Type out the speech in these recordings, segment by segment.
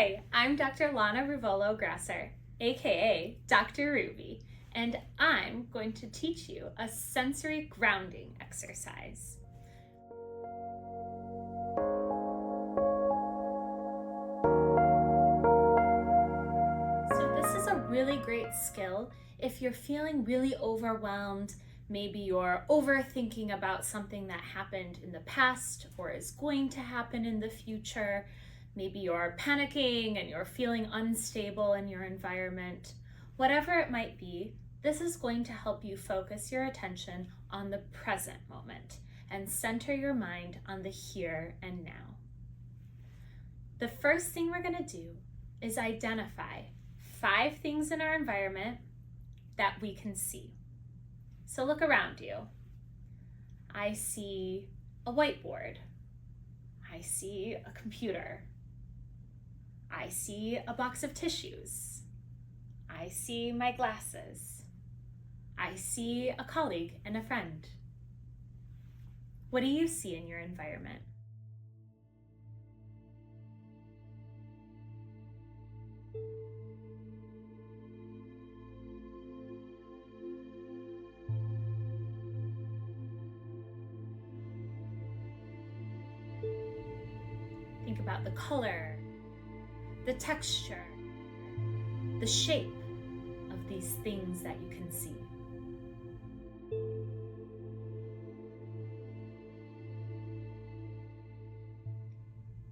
Hi, I'm Dr. Lana Ruvolo Grasser, aka Dr. Ruvvy, and I'm going to teach you a sensory grounding exercise. So this is a really great skill if you're feeling really overwhelmed. Maybe you're overthinking about something that happened in the past or is going to happen in the future. Maybe you're panicking and you're feeling unstable in your environment. Whatever it might be, this is going to help you focus your attention on the present moment and center your mind on the here and now. The first thing we're going to do is identify 5 things in our environment that we can see. So look around you. I see a whiteboard. I see a computer. I see a box of tissues. I see my glasses. I see a colleague and a friend. What do you see in your environment? Think about the color, the texture, the shape of these things that you can see.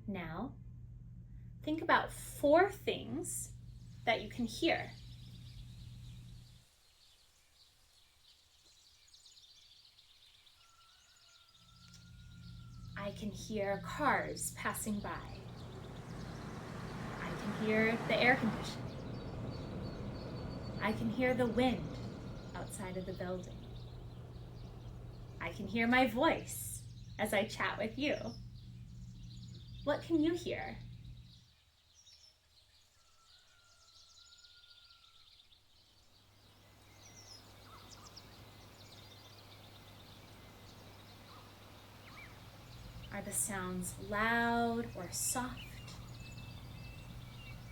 Now, think about 4 things that you can hear. I can hear cars passing by. I can hear the air conditioning. I can hear the wind outside of the building. I can hear my voice as I chat with you. What can you hear? Are the sounds loud or soft?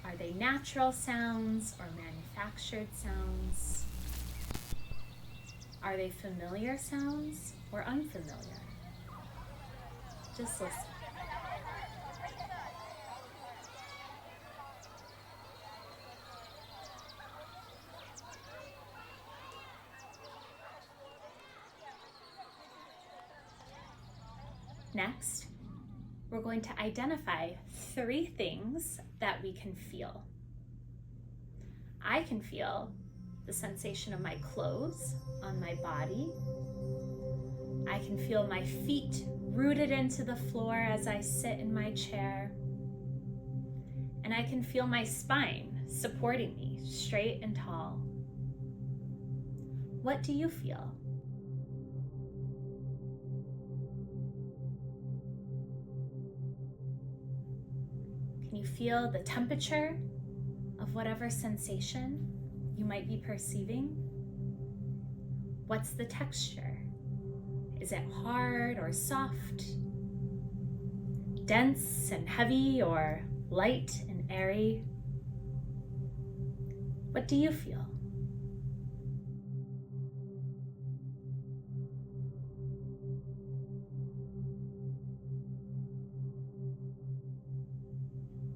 Are they natural sounds or manufactured sounds? Are they familiar sounds or unfamiliar? Just listen. Next, we're going to identify 3 things that we can feel. I can feel the sensation of my clothes on my body. I can feel my feet rooted into the floor as I sit in my chair. And I can feel my spine supporting me straight and tall. What do you feel? Can you feel the temperature of whatever sensation you might be perceiving? What's the texture? Is it hard or soft? Dense and heavy or light and airy? What do you feel?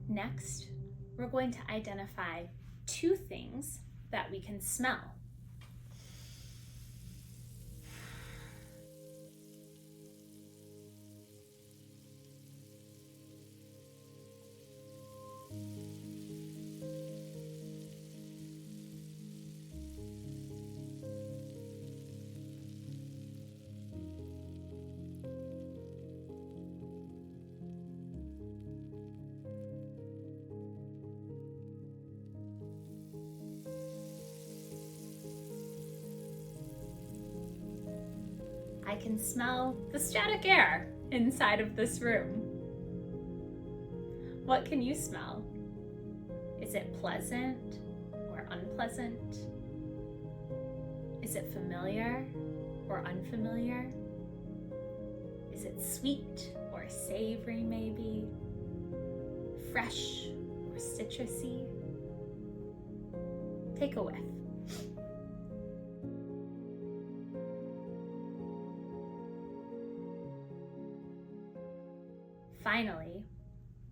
Next, we're going to identify 2 things that we can smell. I can smell the static air inside of this room. What can you smell? Is it pleasant or unpleasant? Is it familiar or unfamiliar? Is it sweet or savory maybe? Fresh or citrusy. Take a whiff. Finally,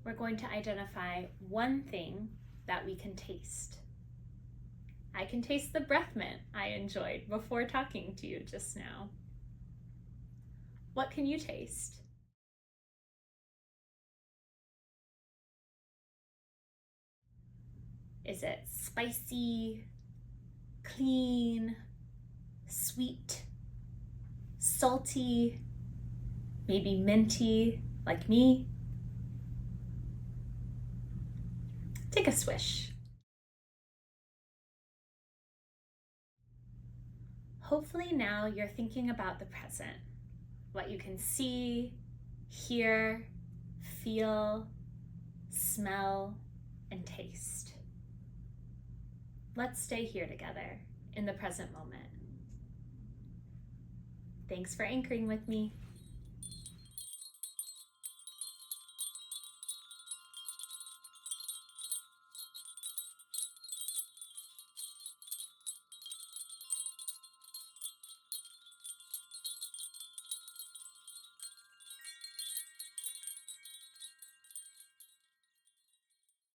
we're going to identify one thing that we can taste. I can taste the breath mint I enjoyed before talking to you just now. What can you taste? Is it spicy, clean, sweet, salty, maybe minty, like me? Take a swish. Hopefully now you're thinking about the present, what you can see, hear, feel, smell, and taste. Let's stay here together in the present moment. Thanks for anchoring with me.